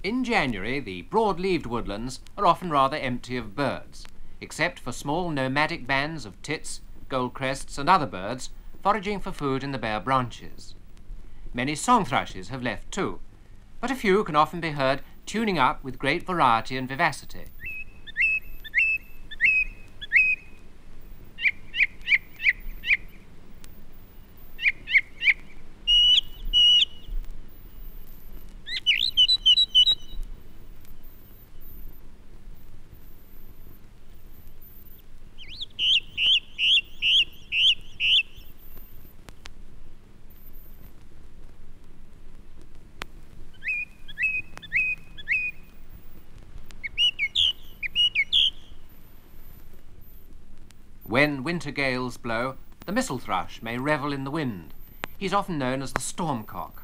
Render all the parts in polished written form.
In January, the broad-leaved woodlands are often rather empty of birds, except for small nomadic bands of tits, goldcrests and other birds foraging for food in the bare branches. Many song thrushes have left too, but a few can often be heard tuning up with great variety and vivacity. When winter gales blow, the mistle thrush may revel in the wind. He's often known as the stormcock.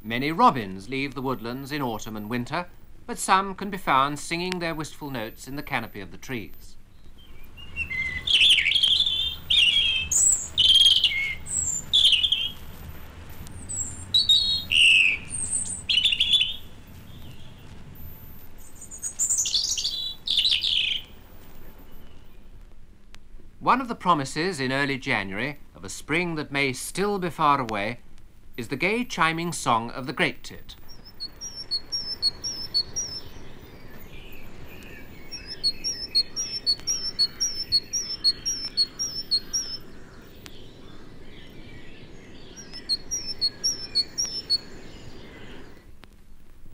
Many robins leave the woodlands in autumn and winter, but some can be found singing their wistful notes in the canopy of the trees. One of the promises in early January of a spring that may still be far away is the gay chiming song of the great tit.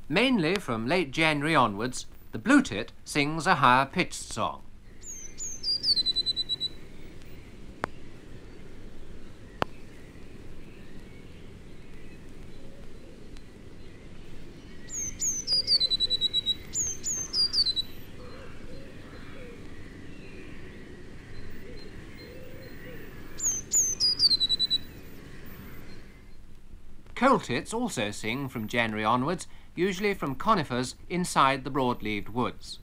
Mainly from late January onwards, the blue tit sings a higher-pitched song. Coal tits also sing from January onwards, usually from conifers inside the broad-leaved woods.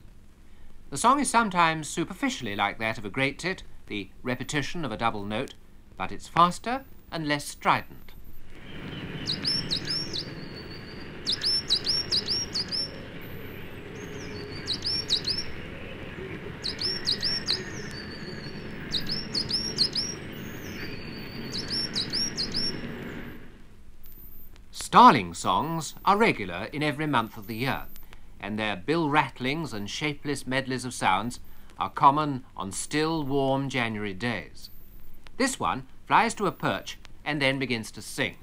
The song is sometimes superficially like that of a great tit, the repetition of a double note, but it's faster and less strident. Starling songs are regular in every month of the year, and their bill rattlings and shapeless medleys of sounds are common on still, warm January days. This one flies to a perch and then begins to sing.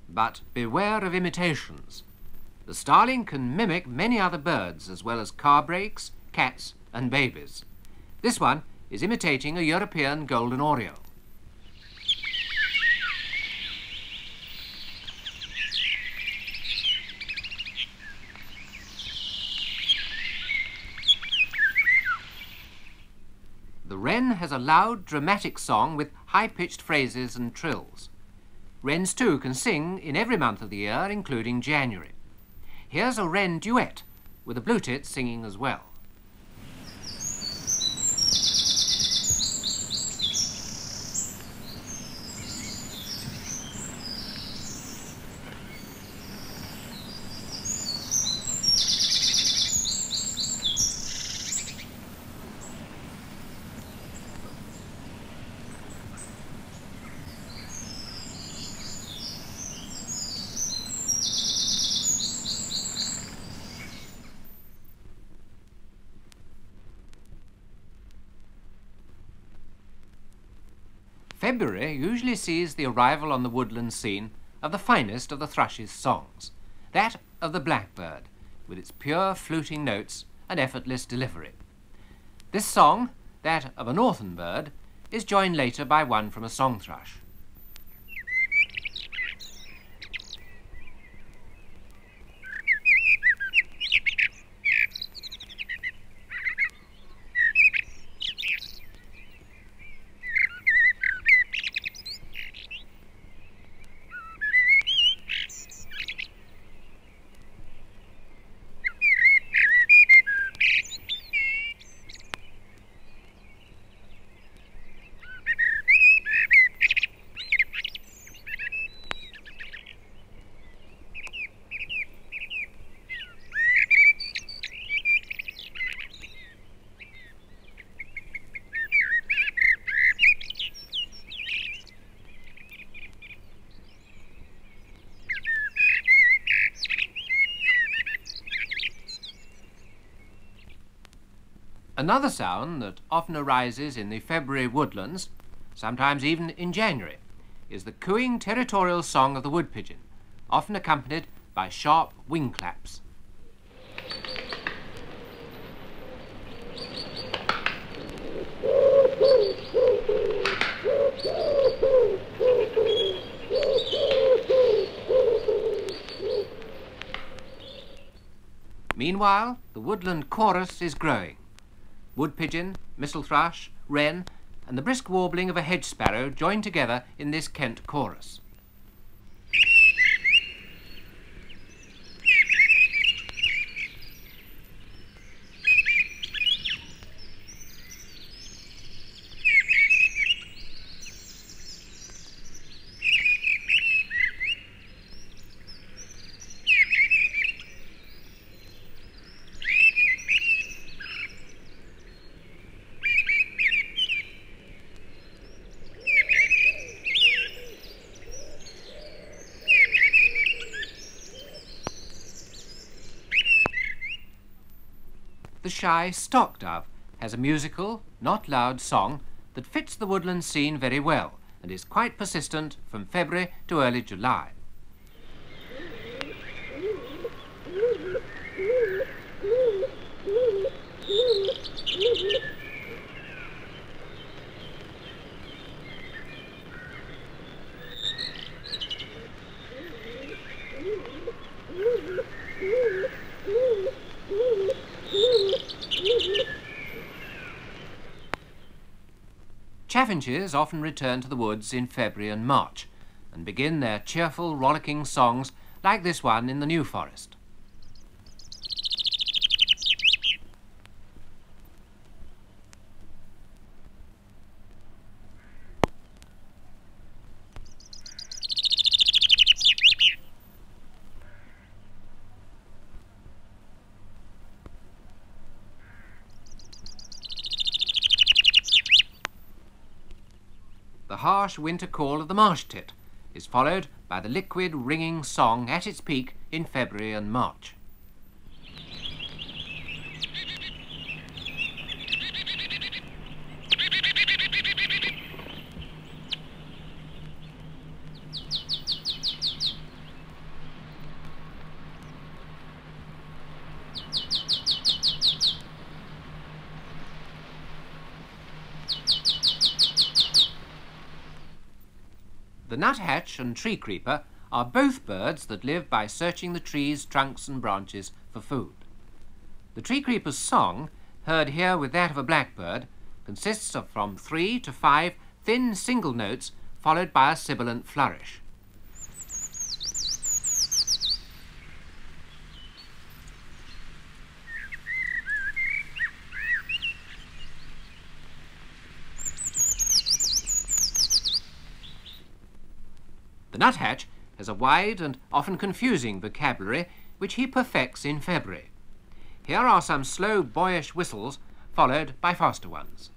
But beware of imitations. The starling can mimic many other birds as well as car brakes, cats and babies. This one is imitating a European golden oriole. The wren has a loud, dramatic song with high-pitched phrases and trills. Wrens too can sing in every month of the year, including January. Here's a wren duet, with a blue tit singing as well. February usually sees the arrival on the woodland scene of the finest of the thrush's songs, that of the blackbird, with its pure fluting notes and effortless delivery. This song, that of a northern bird, is joined later by one from a song thrush. Another sound that often arises in the February woodlands, sometimes even in January, is the cooing territorial song of the wood pigeon, often accompanied by sharp wing claps. Meanwhile, the woodland chorus is growing. Wood pigeon, mistle thrush, wren, and the brisk warbling of a hedge sparrow join together in this Kent chorus. The shy stock dove has a musical, not loud song that fits the woodland scene very well and is quite persistent from February to early July. Chaffinches often return to the woods in February and March and begin their cheerful, rollicking songs like this one in the New Forest. The harsh winter call of the marsh tit is followed by the liquid ringing song at its peak in February and March. The nuthatch and tree creeper are both birds that live by searching the trees, trunks and branches for food. The tree creeper's song, heard here with that of a blackbird, consists of from 3 to 5 thin single notes followed by a sibilant flourish. The nuthatch has a wide and often confusing vocabulary which he perfects in February. Here are some slow, boyish whistles followed by faster ones.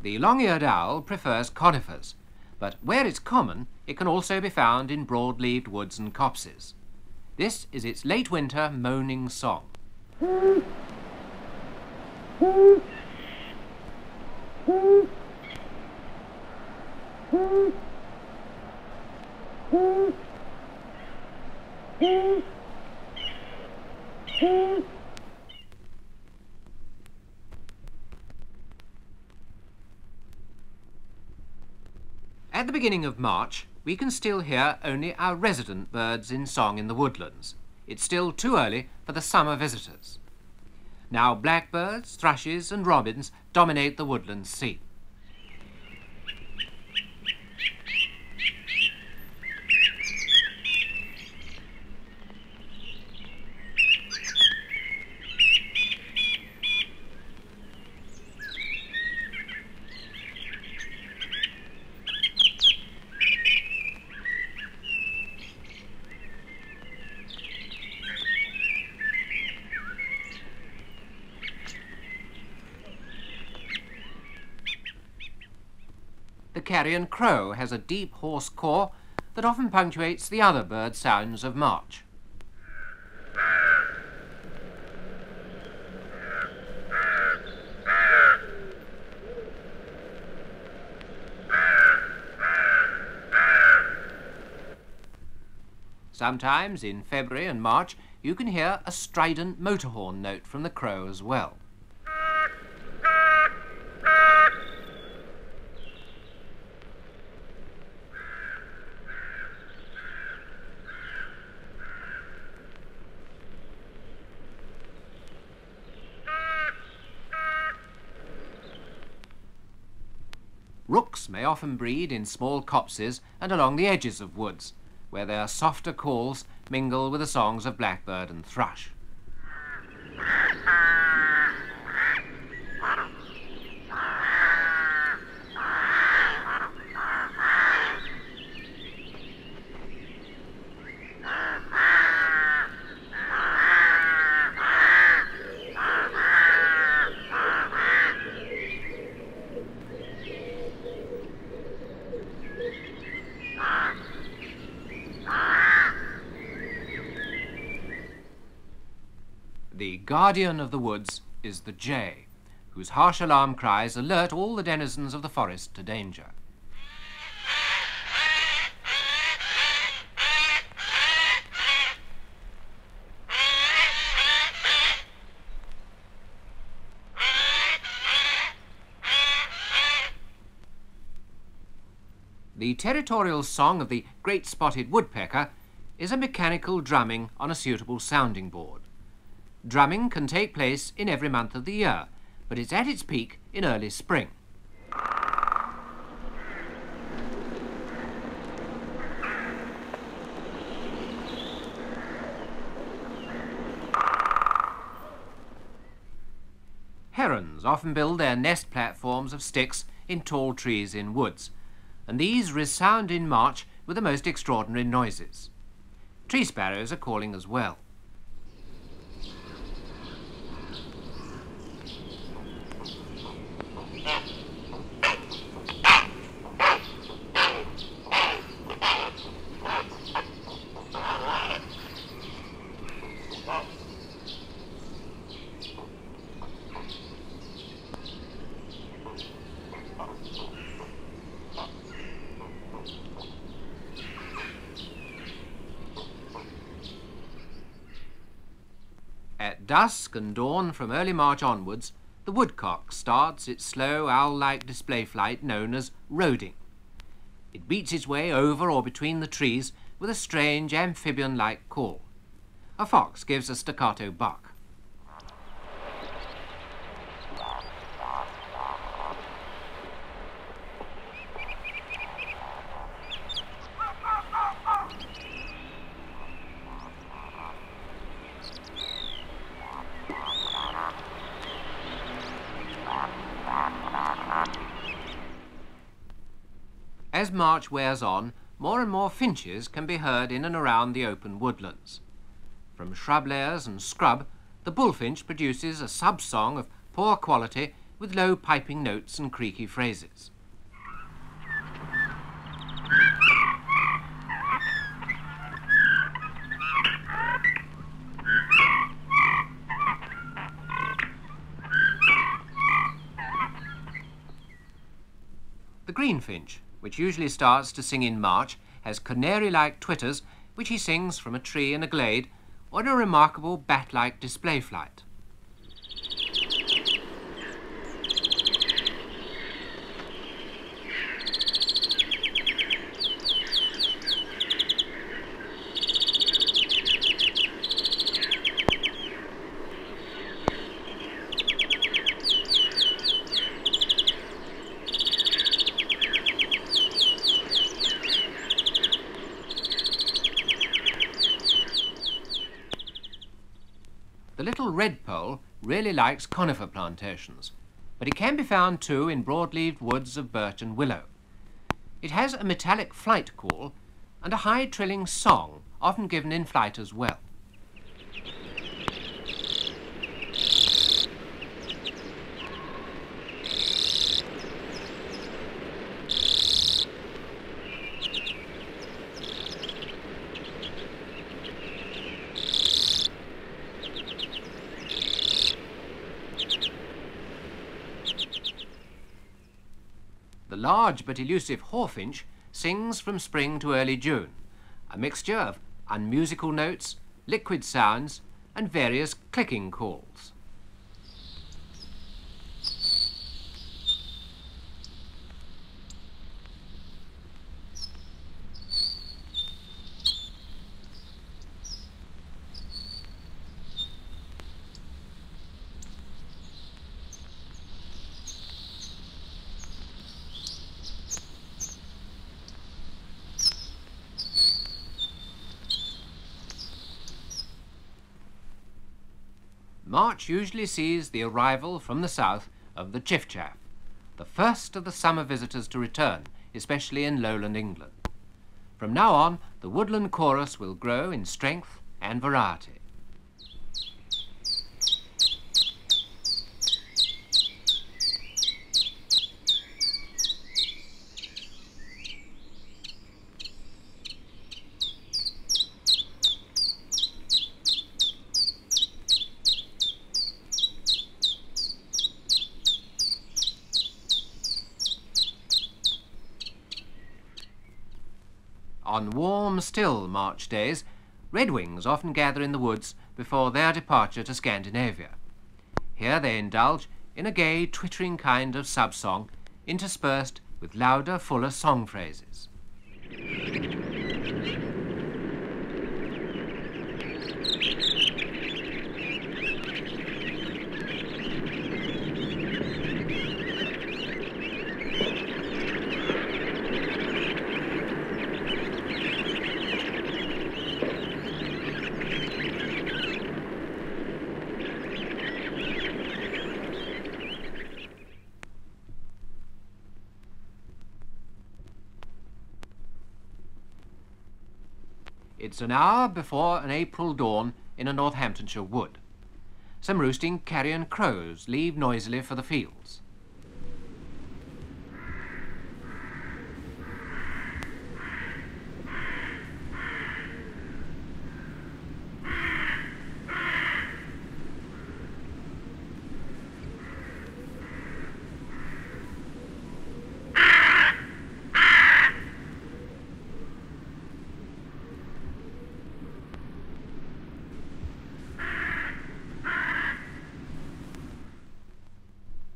The long-eared owl prefers conifers, but where it's common, it can also be found in broad-leaved woods and copses. This is its late winter moaning song. At the beginning of March, we can still hear only our resident birds in song in the woodlands. It's still too early for the summer visitors. Now blackbirds, thrushes and robins dominate the woodland scene. The carrion crow has a deep hoarse caw that often punctuates the other bird sounds of March. Sometimes in February and March you can hear a strident motor horn note from the crow as well. Rooks may often breed in small copses and along the edges of woods, where their softer calls mingle with the songs of blackbird and thrush. The guardian of the woods is the jay, whose harsh alarm cries alert all the denizens of the forest to danger. The territorial song of the great spotted woodpecker is a mechanical drumming on a suitable sounding board. Drumming can take place in every month of the year, but it's at its peak in early spring. Herons often build their nest platforms of sticks in tall trees in woods, and these resound in March with the most extraordinary noises. Tree sparrows are calling as well. At dusk and dawn from early March onwards, the woodcock starts its slow owl-like display flight known as roding. It beats its way over or between the trees with a strange amphibian-like call. A fox gives a staccato bark. As March wears on, more and more finches can be heard in and around the open woodlands. From shrub layers and scrub, the bullfinch produces a sub-song of poor quality with low piping notes and creaky phrases. The greenfinch, which usually starts to sing in March, has canary-like twitters which he sings from a tree in a glade or in a remarkable bat-like display flight. The little redpoll really likes conifer plantations, but it can be found too in broad-leaved woods of birch and willow. It has a metallic flight call and a high trilling song, often given in flight as well. The large but elusive hawfinch sings from spring to early June, a mixture of unmusical notes, liquid sounds, and various clicking calls. March usually sees the arrival from the south of the chiffchaff, the first of the summer visitors to return, especially in lowland England. From now on, the woodland chorus will grow in strength and variety. On warm, still March days, redwings often gather in the woods before their departure to Scandinavia. Here they indulge in a gay, twittering kind of sub-song, interspersed with louder, fuller song phrases. It's an hour before an April dawn in a Northamptonshire wood. Some roosting carrion crows leave noisily for the fields.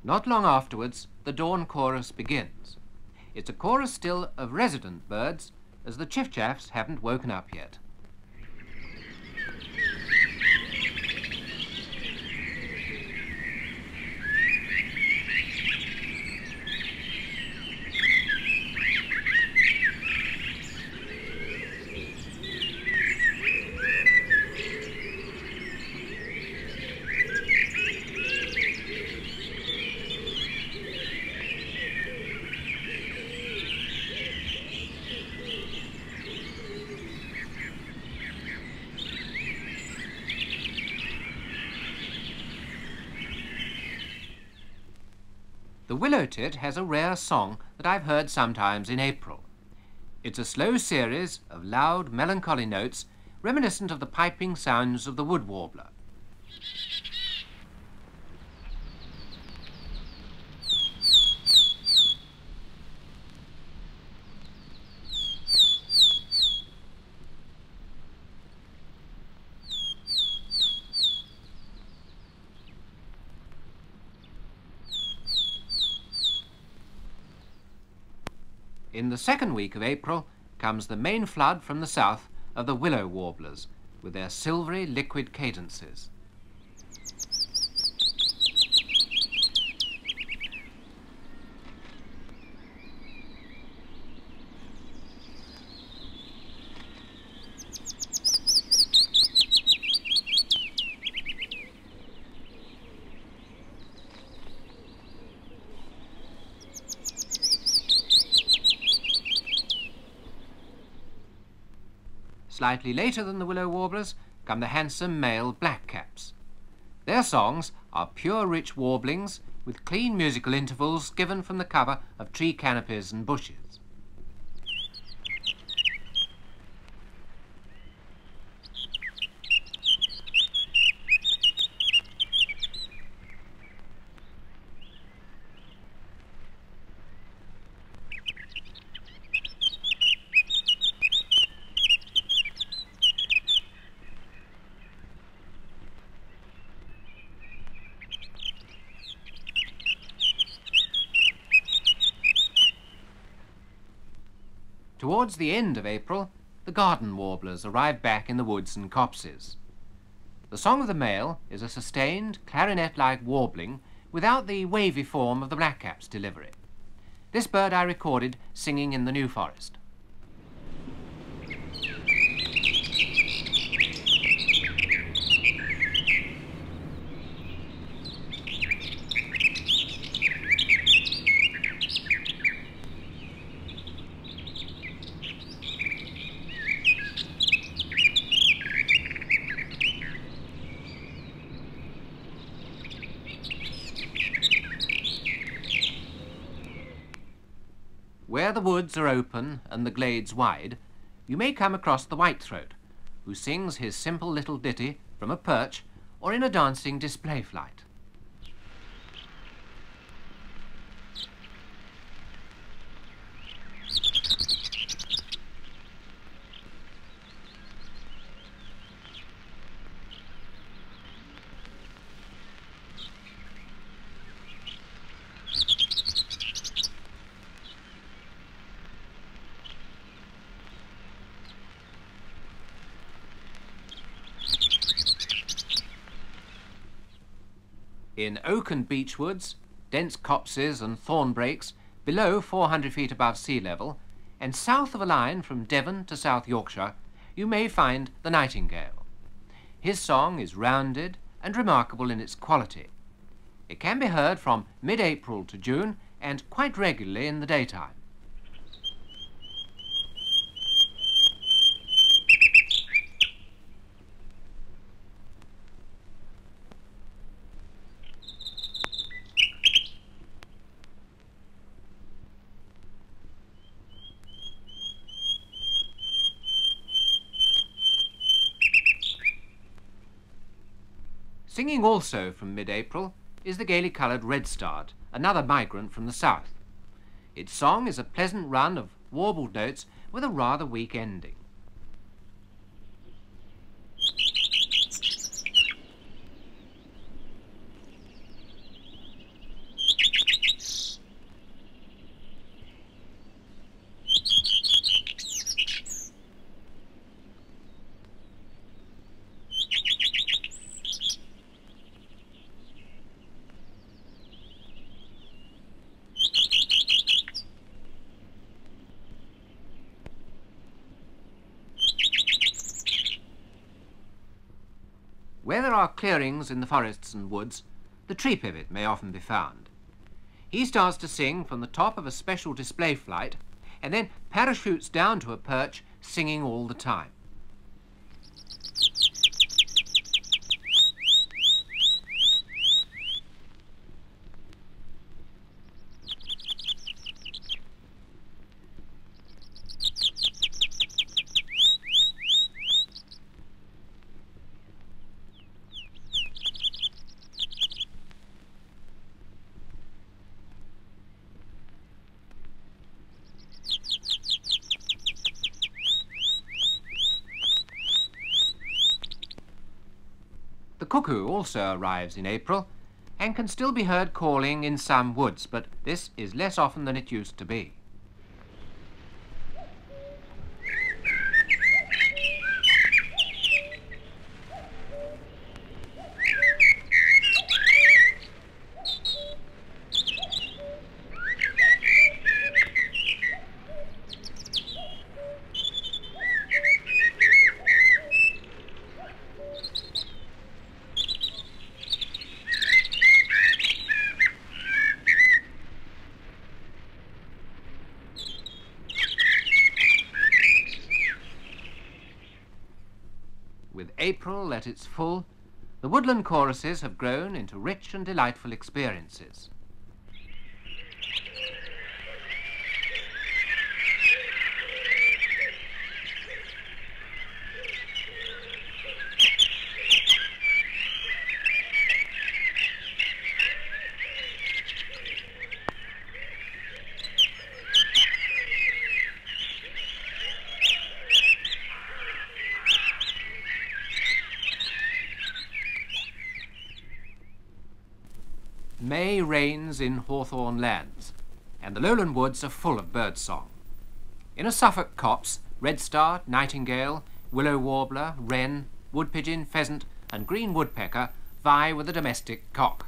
Not long afterwards, the dawn chorus begins. It's a chorus still of resident birds, as the chiffchaffs haven't woken up yet. The willow tit has a rare song that I've heard sometimes in April. It's a slow series of loud, melancholy notes reminiscent of the piping sounds of the wood warbler. In the second week of April comes the main flood from the south of the willow warblers with their silvery liquid cadences. Slightly later than the willow warblers come the handsome male blackcaps. Their songs are pure rich warblings with clean musical intervals given from the cover of tree canopies and bushes. Towards the end of April, the garden warblers arrive back in the woods and copses. The song of the male is a sustained, clarinet-like warbling without the wavy form of the blackcap's delivery. This bird I recorded singing in the New Forest. Where the woods are open and the glades wide, you may come across the whitethroat, who sings his simple little ditty from a perch or in a dancing display flight. In oak and beech woods, dense copses and thorn brakes below 400 feet above sea level, and south of a line from Devon to South Yorkshire, you may find the nightingale. His song is rounded and remarkable in its quality. It can be heard from mid-April to June and quite regularly in the daytime. Singing also from mid-April is the gaily coloured redstart, another migrant from the south. Its song is a pleasant run of warbled notes with a rather weak ending. Where there are clearings in the forests and woods, the tree pivot may often be found. He starts to sing from the top of a special display flight and then parachutes down to a perch, singing all the time. cuckoo also arrives in April and can still be heard calling in some woods, but this is less often than it used to be. With April at its full, the woodland choruses have grown into rich and delightful experiences. May reigns in hawthorn lands, and the lowland woods are full of birdsong. In a Suffolk copse, redstart, nightingale, willow warbler, wren, wood pigeon, pheasant and green woodpecker vie with the domestic cock.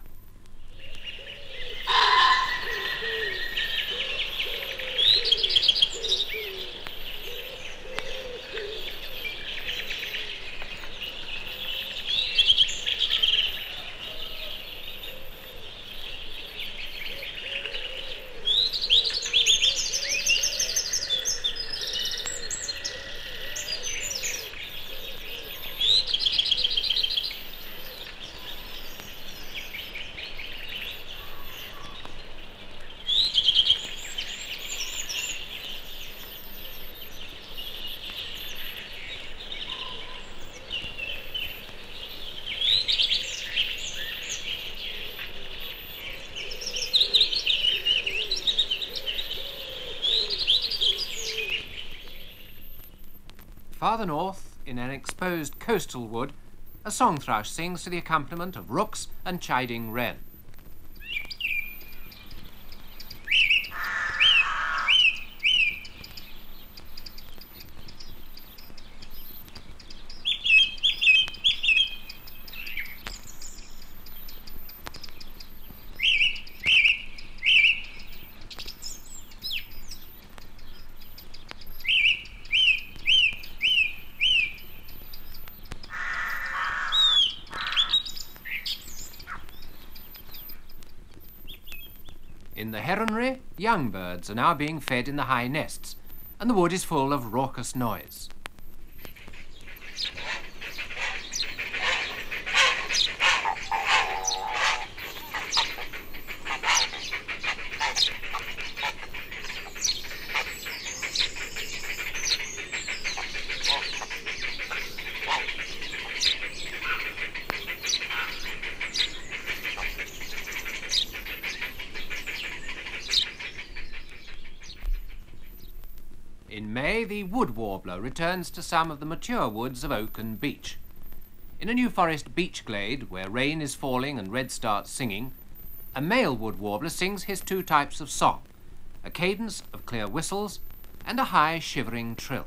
Farther north, in an exposed coastal wood, a song thrush sings to the accompaniment of rooks and chiding wren. In the heronry, young birds are now being fed in the high nests, and the wood is full of raucous noise. In May, the wood warbler returns to some of the mature woods of oak and beech. In a New Forest beech glade, where rain is falling and redstart singing, a male wood warbler sings his two types of song, a cadence of clear whistles and a high shivering trill.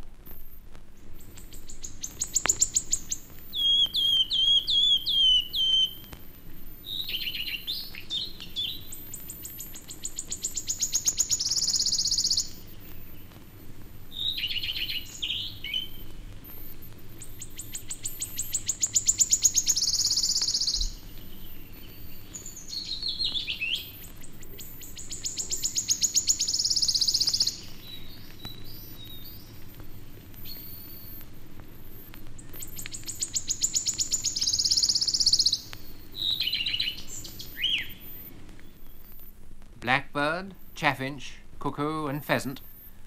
Blackbird, chaffinch, cuckoo and pheasant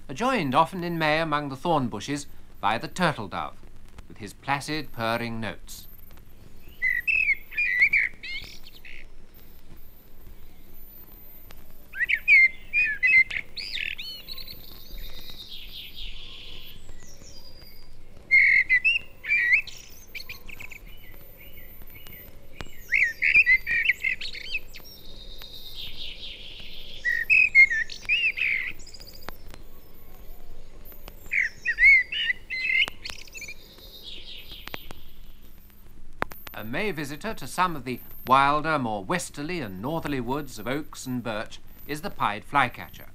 are joined often in May among the thorn bushes by the turtle dove, with his placid purring notes. May visitor to some of the wilder, more westerly and northerly woods of oaks and birch is the pied flycatcher.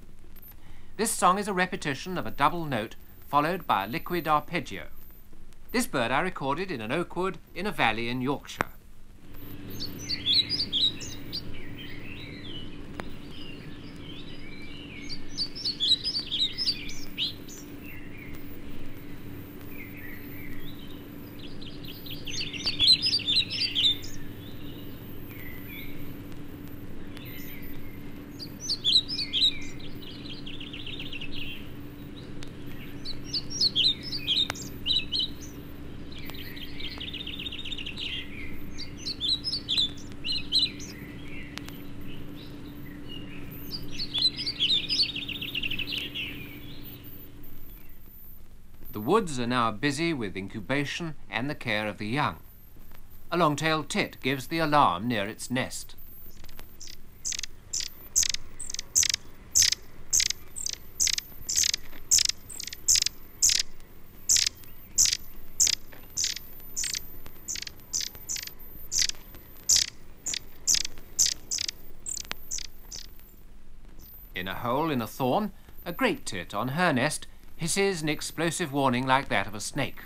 This song is a repetition of a double note followed by a liquid arpeggio. This bird I recorded in an oak wood in a valley in Yorkshire. The woods are now busy with incubation and the care of the young. A long-tailed tit gives the alarm near its nest. In a hole in a thorn, a great tit on her nest hisses an explosive warning like that of a snake.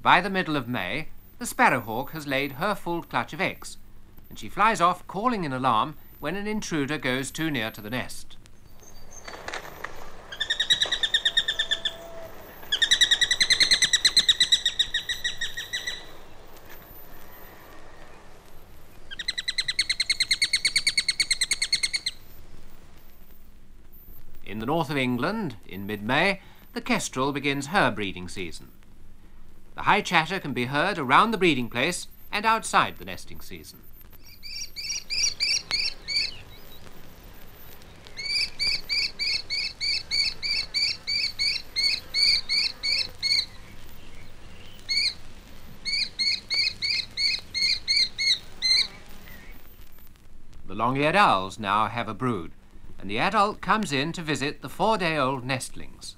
By the middle of May, the sparrowhawk has laid her full clutch of eggs, and she flies off calling in alarm when an intruder goes too near to the nest. In the north of England, in mid-May, the kestrel begins her breeding season. The high chatter can be heard around the breeding place and outside the nesting season. The long-eared owls now have a brood, and the adult comes in to visit the 4-day-old nestlings.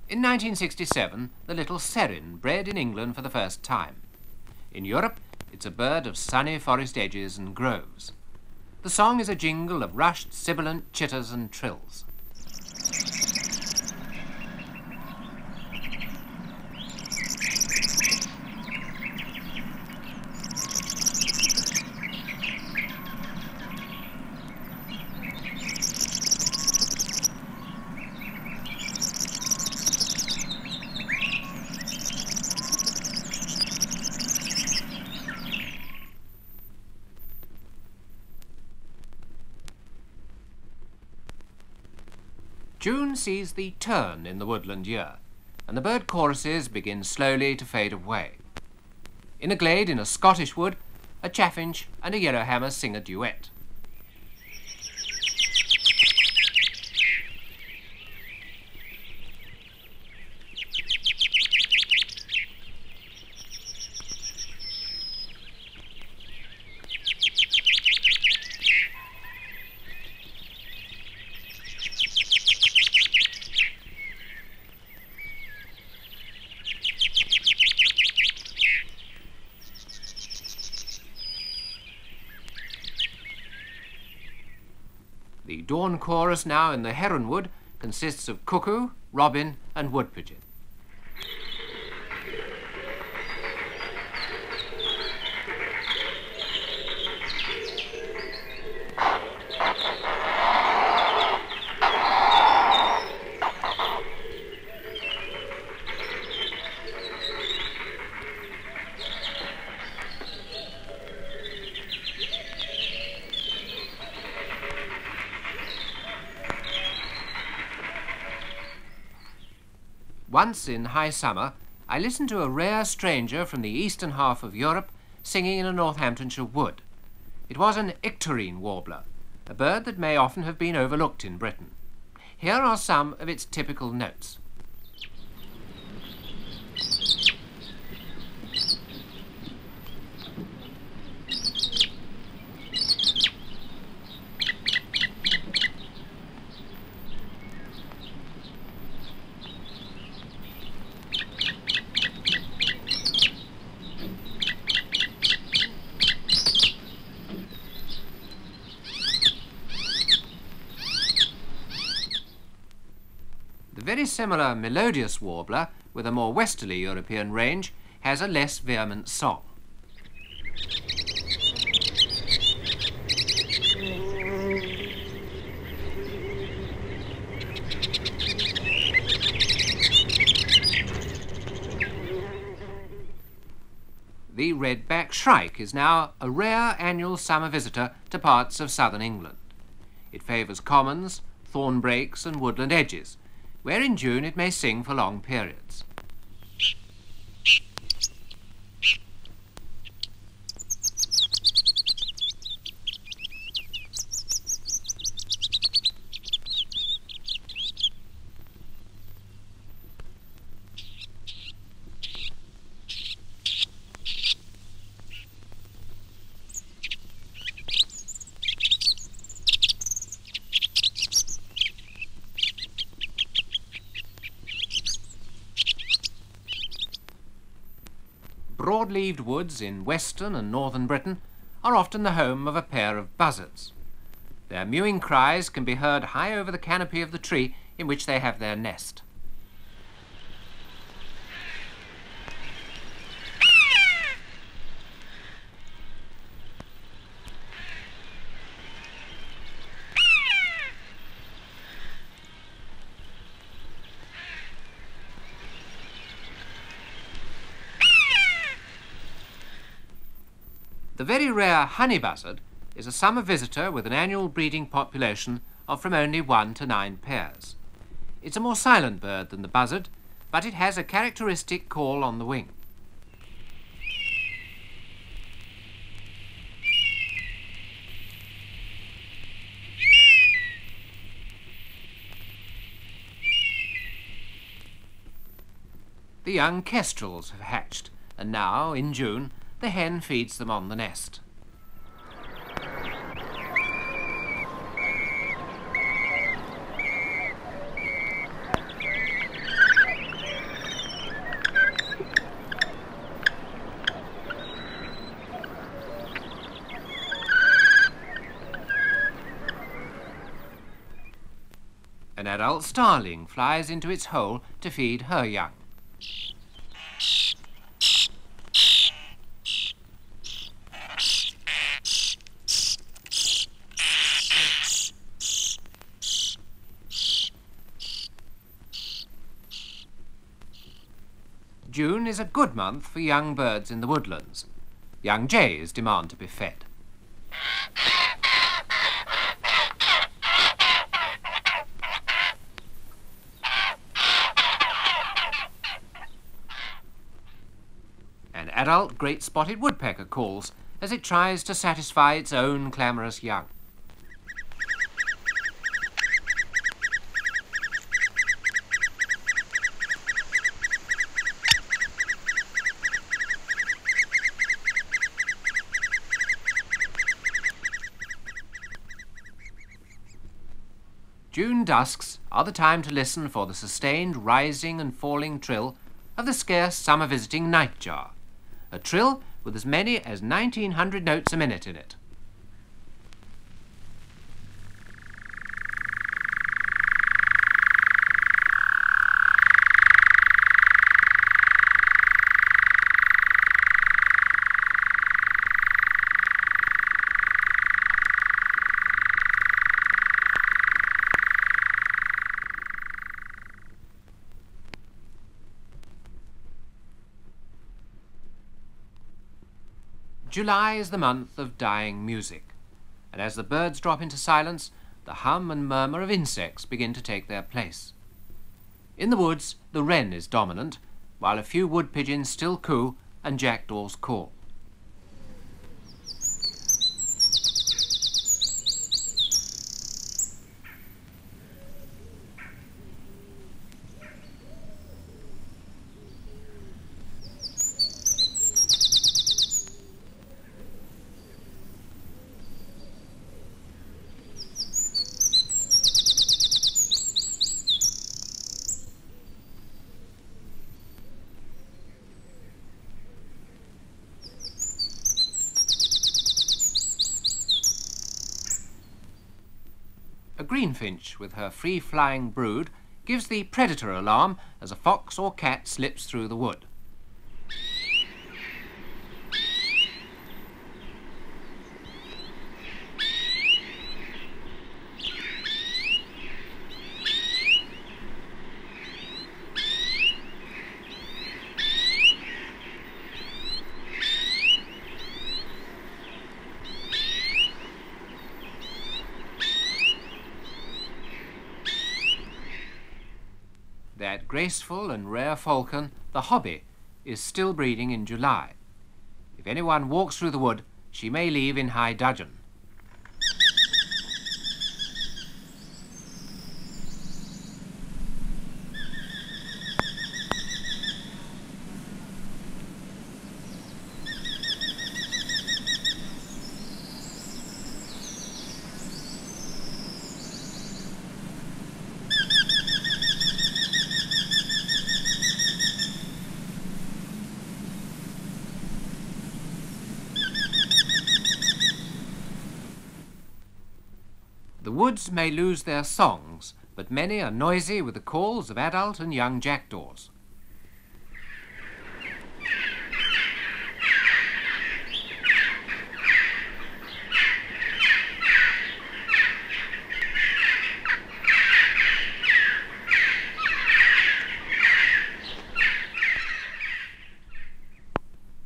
In 1967, the little serin bred in England for the first time. In Europe, it's a bird of sunny forest edges and groves. The song is a jingle of rushed, sibilant chitters and trills. June sees the turn in the woodland year, and the bird choruses begin slowly to fade away. In a glade in a Scottish wood, a chaffinch and a yellowhammer sing a duet. The dawn chorus now in the heronwood consists of cuckoo, robin and wood pigeon. Once in high summer, I listened to a rare stranger from the eastern half of Europe singing in a Northamptonshire wood. It was an icterine warbler, a bird that may often have been overlooked in Britain. Here are some of its typical notes. The very similar melodious warbler, with a more westerly European range, has a less vehement song. The red-backed shrike is now a rare annual summer visitor to parts of southern England. It favours commons, thornbrakes and woodland edges, where in June it may sing for long periods. Broad-leaved woods in western and northern Britain are often the home of a pair of buzzards. Their mewing cries can be heard high over the canopy of the tree in which they have their nest. The very rare honey buzzard is a summer visitor with an annual breeding population of from only 1 to 9 pairs. It's a more silent bird than the buzzard, but it has a characteristic call on the wing. The young kestrels have hatched, and now, in June, the hen feeds them on the nest. An adult starling flies into its hole to feed her young. June is a good month for young birds in the woodlands. Young jays demand to be fed. An adult great spotted woodpecker calls as it tries to satisfy its own clamorous young. June dusks are the time to listen for the sustained rising and falling trill of the scarce summer-visiting nightjar, a trill with as many as 1900 notes a minute in it. July is the month of dying music, and as the birds drop into silence, the hum and murmur of insects begin to take their place. In the woods, the wren is dominant, while a few wood pigeons still coo and jackdaws call. greenfinch with her free-flying brood gives the predator alarm as a fox or cat slips through the wood. That graceful and rare falcon, the hobby, is still breeding in July. If anyone walks through the wood, she may leave in high dudgeon. The woods may lose their songs, but many are noisy with the calls of adult and young jackdaws.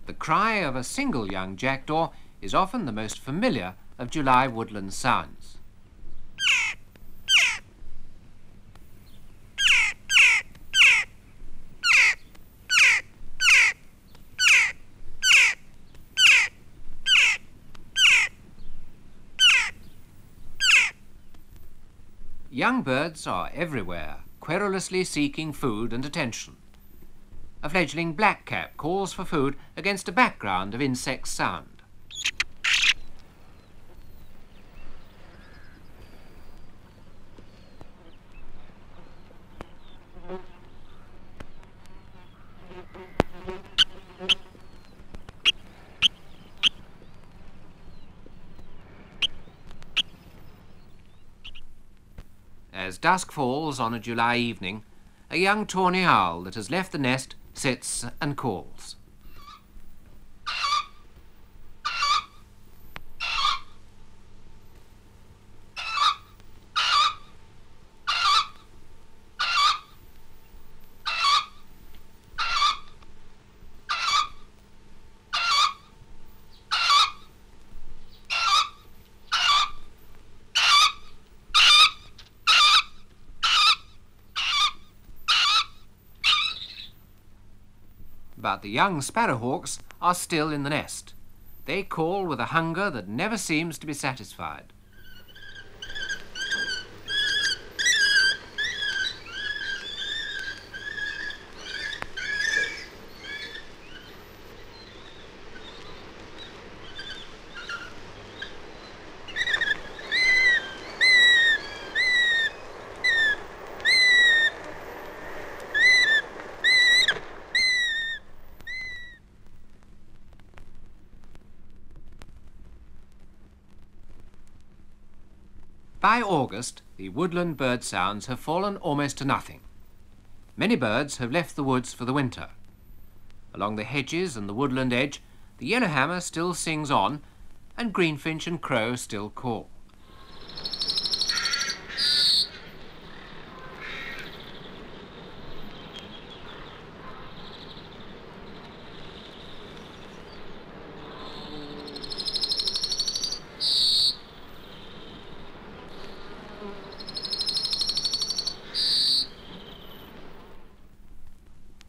The cry of a single young jackdaw is often the most familiar of July woodland sounds. Young birds are everywhere, querulously seeking food and attention. A fledgling blackcap calls for food against a background of insect sound. As dusk falls on a July evening, a young tawny owl that has left the nest sits and calls. But the young sparrowhawks are still in the nest. They call with a hunger that never seems to be satisfied. By August, the woodland bird sounds have fallen almost to nothing. Many birds have left the woods for the winter. Along the hedges and the woodland edge, the yellowhammer still sings on, and greenfinch and crow still call.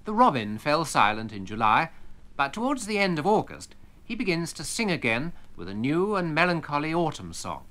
The robin fell silent in July, but towards the end of August he begins to sing again with a new and melancholy autumn song.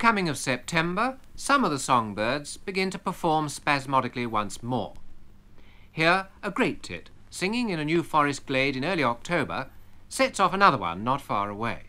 coming of September, some of the songbirds begin to perform spasmodically once more. Here, a great tit, singing in a new forest glade in early October, sets off another one not far away.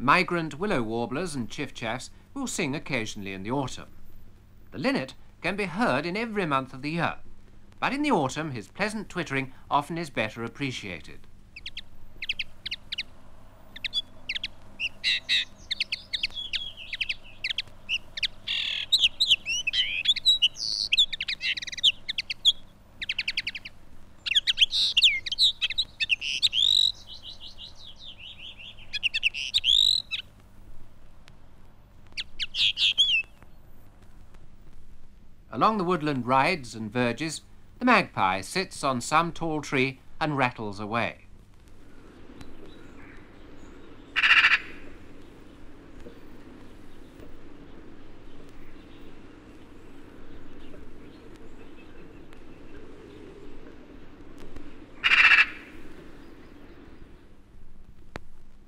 Migrant willow warblers and chiffchaffs will sing occasionally in the autumn. The linnet can be heard in every month of the year, but in the autumn his pleasant twittering often is better appreciated. Along the woodland rides and verges, the magpie sits on some tall tree and rattles away.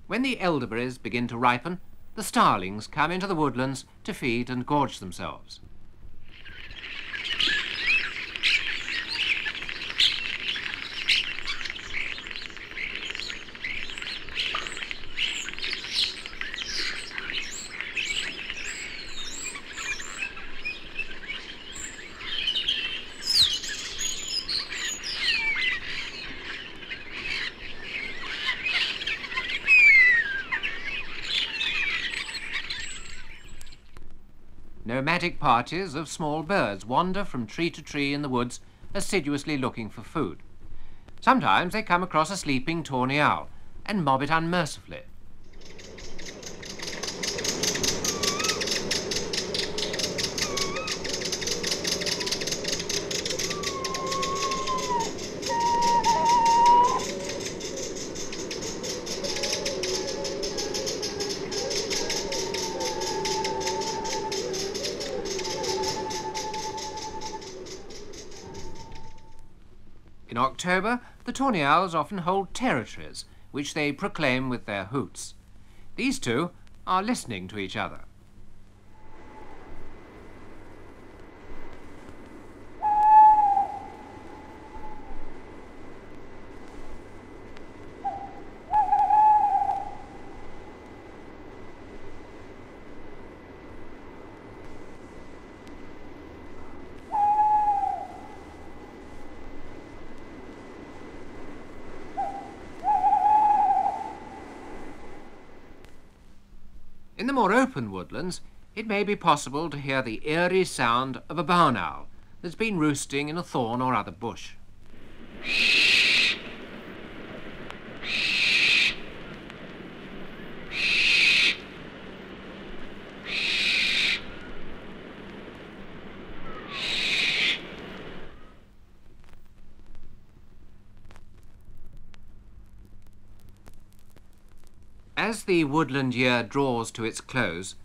When the elderberries begin to ripen, the starlings come into the woodlands to feed and gorge themselves. Nomadic parties of small birds wander from tree to tree in the woods, assiduously looking for food. Sometimes they come across a sleeping tawny owl and mob it unmercifully. In October, the tawny owls often hold territories, which they proclaim with their hoots. These two are listening to each other. In the more open woodlands, it may be possible to hear the eerie sound of a barn owl that's been roosting in a thorn or other bush. As the woodland year draws to its close,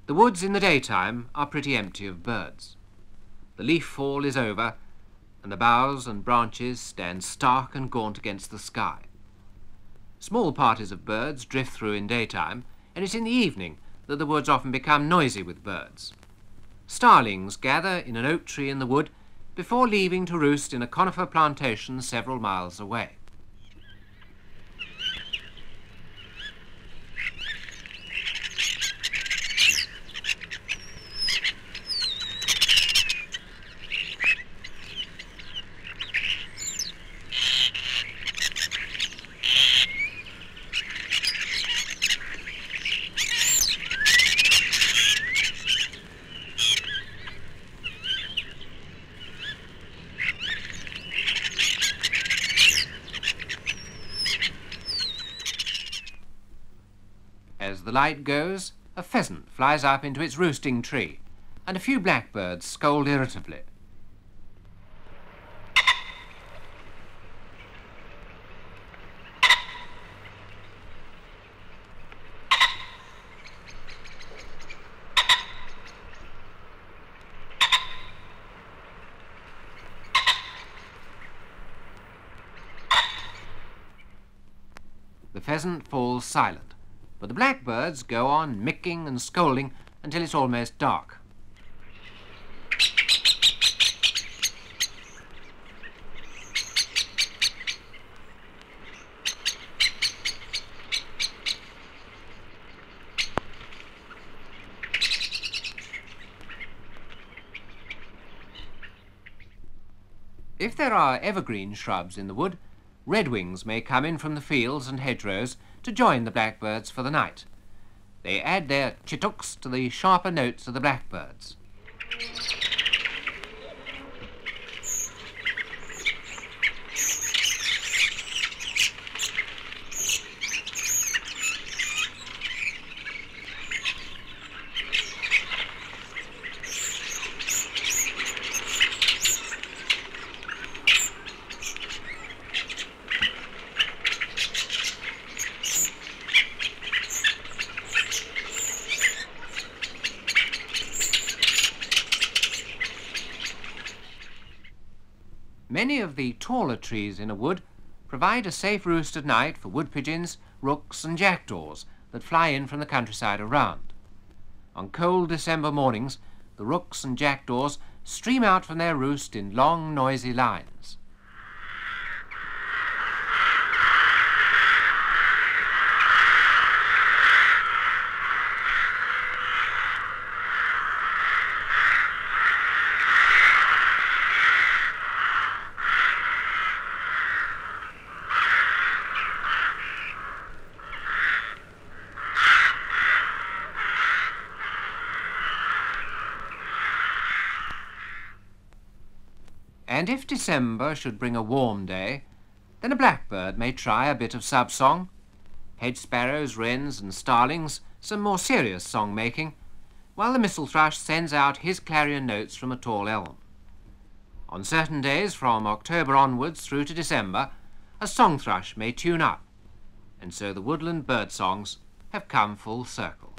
the woods in the daytime are pretty empty of birds. The leaf fall is over, and the boughs and branches stand stark and gaunt against the sky. Small parties of birds drift through in daytime, and it's in the evening that the woods often become noisy with birds. Starlings gather in an oak tree in the wood before leaving to roost in a conifer plantation several miles away. the light goes, a pheasant flies up into its roosting tree, and a few blackbirds scold irritably. The pheasant falls silent, but the blackbirds go on micking and scolding until it's almost dark. If there are evergreen shrubs in the wood, redwings may come in from the fields and hedgerows to join the blackbirds for the night. They add their chitooks to the sharper notes of the blackbirds. Many of the taller trees in a wood provide a safe roost at night for wood pigeons, rooks and jackdaws that fly in from the countryside around. On cold December mornings, the rooks and jackdaws stream out from their roost in long, noisy lines. And if December should bring a warm day, then a blackbird may try a bit of sub-song, hedge sparrows, wrens and starlings some more serious song-making, while the mistle thrush sends out his clarion notes from a tall elm. On certain days from October onwards through to December, a song thrush may tune up, and so the woodland bird songs have come full circle.